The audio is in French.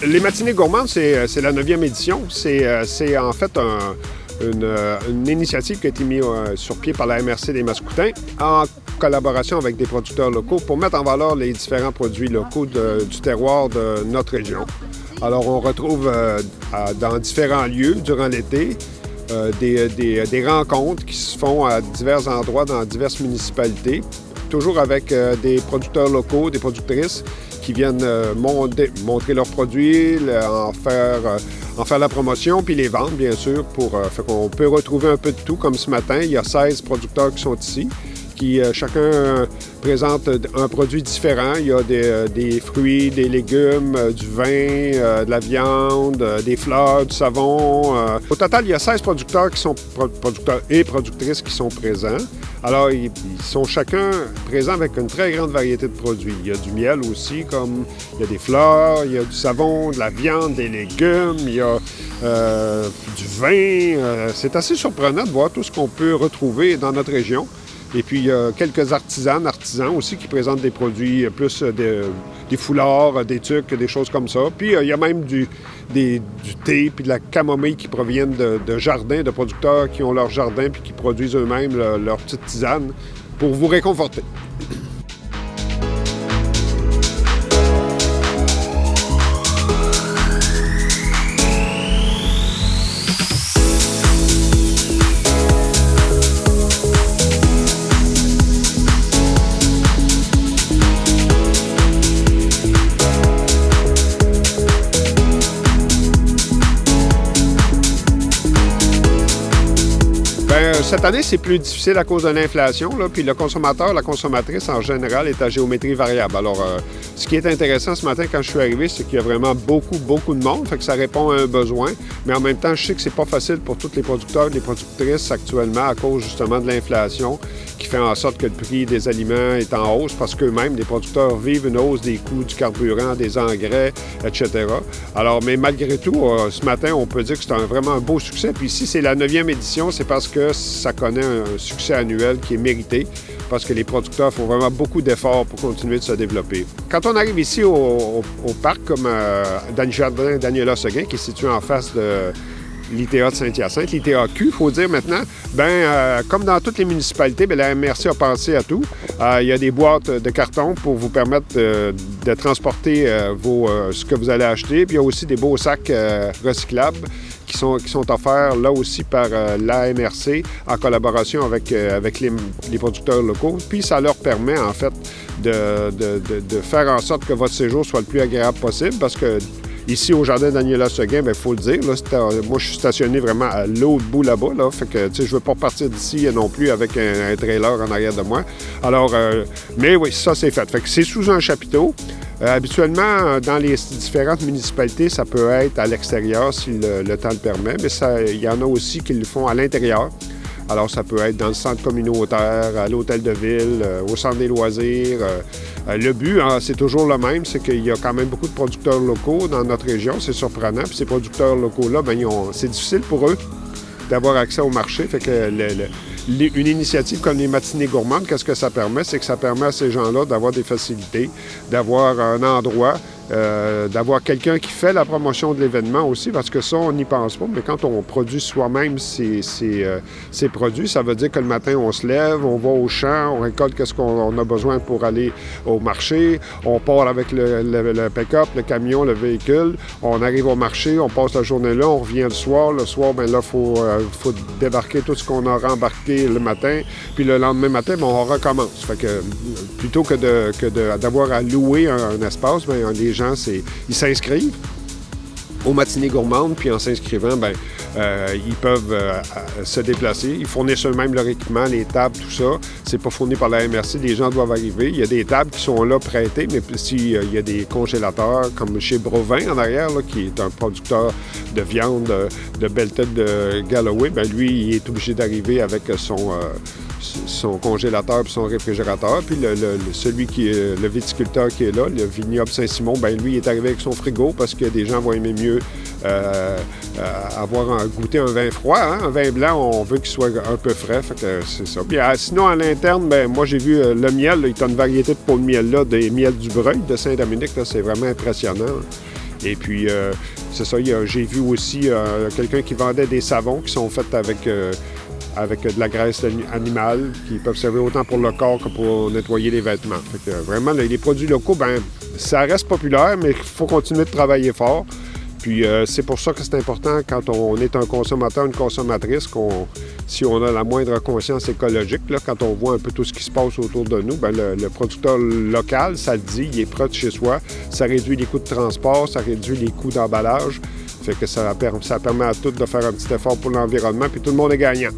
Les matinées gourmandes, c'est la 9e édition. C'est en fait une initiative qui a été mise sur pied par la MRC des Mascoutins en collaboration avec des producteurs locaux pour mettre en valeur les différents produits locaux du terroir de notre région. Alors, on retrouve dans différents lieux durant l'été des rencontres qui se font à divers endroits dans diverses municipalités, toujours avec des producteurs locaux, des productrices qui viennent montrer leurs produits, en faire la promotion, puis les vendre, bien sûr. Fait qu'on peut retrouver un peu de tout, comme ce matin. Il y a 16 producteurs qui sont ici, qui chacun présente un produit différent. Il y a des fruits, des légumes, du vin, de la viande, des fleurs, du savon. Au total, il y a 16 producteurs qui sont producteurs et productrices qui sont présents. Alors, ils sont chacun présents avec une très grande variété de produits. Il y a du miel aussi, comme il y a des fleurs, il y a du savon, de la viande, des légumes, il y a du vin. C'est assez surprenant de voir tout ce qu'on peut retrouver dans notre région. Et puis, il y a quelques artisans aussi qui présentent des produits plus des foulards, des tucs, des choses comme ça. Puis, il y a même du thé puis de la camomille qui proviennent de jardins, de producteurs qui ont leur jardin puis qui produisent eux-mêmes leur petite tisane pour vous réconforter. Cette année, c'est plus difficile à cause de l'inflation, puis le consommateur, la consommatrice, en général, est à géométrie variable. Alors, ce qui est intéressant ce matin, quand je suis arrivé, c'est qu'il y a vraiment beaucoup de monde, fait que ça répond à un besoin. Mais en même temps, je sais que c'est pas facile pour tous les producteurs et les productrices actuellement à cause, justement, de l'inflation qui fait en sorte que le prix des aliments est en hausse parce qu'eux-mêmes, les producteurs vivent une hausse des coûts du carburant, des engrais, etc. Alors, mais malgré tout, ce matin, on peut dire que c'est vraiment un beau succès. Puis si c'est la 9e édition, c'est parce que ça connaît un succès annuel qui est mérité parce que les producteurs font vraiment beaucoup d'efforts pour continuer de se développer. Quand on arrive ici au parc comme dans le jardin Daniela Seguin, qui est situé en face de l'ITA de Saint-Hyacinthe, l'ITAQ, il faut dire maintenant, comme dans toutes les municipalités, la MRC a pensé à tout. Il y a des boîtes de carton pour vous permettre de transporter ce que vous allez acheter. Puis il y a aussi des beaux sacs recyclables qui sont offerts là aussi par la MRC en collaboration avec les producteurs locaux. Puis ça leur permet en fait de faire en sorte que votre séjour soit le plus agréable possible parce que ici, au jardin Daniela Seguin, il faut le dire, là, moi, je suis stationné vraiment à l'autre bout là-bas, là, fait que, je ne veux pas partir d'ici non plus avec un trailer en arrière de moi. Alors, mais oui, ça, c'est fait. Fait que c'est sous un chapiteau. Habituellement, dans les différentes municipalités, ça peut être à l'extérieur si le temps le permet, mais il y en a aussi qui le font à l'intérieur. Alors, ça peut être dans le centre communautaire, à l'hôtel de ville, au centre des loisirs. Le but, c'est toujours le même, c'est qu'il y a quand même beaucoup de producteurs locaux dans notre région. C'est surprenant. Puis ces producteurs locaux-là, c'est difficile pour eux d'avoir accès au marché. Fait que une initiative comme les matinées gourmandes, qu'est-ce que ça permet? C'est que ça permet à ces gens-là d'avoir des facilités, d'avoir un endroit, d'avoir quelqu'un qui fait la promotion de l'événement aussi, parce que ça, on n'y pense pas, mais quand on produit soi-même ces produits, ça veut dire que le matin, on se lève, on va au champ, on récolte ce qu'on a besoin pour aller au marché, on part avec le pick-up, le camion, le véhicule, on arrive au marché, on passe la journée là, on revient le soir. Le soir, là, faut débarquer tout ce qu'on a rembarqué le matin, puis le lendemain matin, on recommence. Fait que plutôt que d'avoir à louer un espace, les gens, ils s'inscrivent aux matinées gourmandes, puis en s'inscrivant, ils peuvent se déplacer. Ils fournissent eux-mêmes leur équipement, les tables, tout ça. C'est pas fourni par la MRC, les gens doivent arriver. Il y a des tables qui sont là prêtées, mais s'il y a des congélateurs, comme chez Brovin en arrière, là, qui est un producteur de viande de belle tête de Galloway, lui, il est obligé d'arriver avec son congélateur et son réfrigérateur. Puis celui qui est le viticulteur qui est là, le vignoble Saint-Simon, lui, il est arrivé avec son frigo parce que des gens vont aimer mieux goûter un vin froid. Un vin blanc, on veut qu'il soit un peu frais. Fait que c'est ça. Puis, sinon, à l'interne, moi, j'ai vu le miel. Il y a une variété de pots de miel là, des miels du Breuil de Saint-Dominique. Là, c'est vraiment impressionnant. Et puis, c'est ça, j'ai vu aussi quelqu'un qui vendait des savons qui sont faits avec de la graisse animale, qui peuvent servir autant pour le corps que pour nettoyer les vêtements. Fait que, vraiment, les produits locaux, ben ça reste populaire, mais il faut continuer de travailler fort. Puis c'est pour ça que c'est important quand on est un consommateur, une consommatrice, si on a la moindre conscience écologique, là, quand on voit un peu tout ce qui se passe autour de nous, bien, le producteur local, ça le dit, il est près de chez soi, ça réduit les coûts de transport, ça réduit les coûts d'emballage, fait que ça permet à tous de faire un petit effort pour l'environnement, puis tout le monde est gagnant.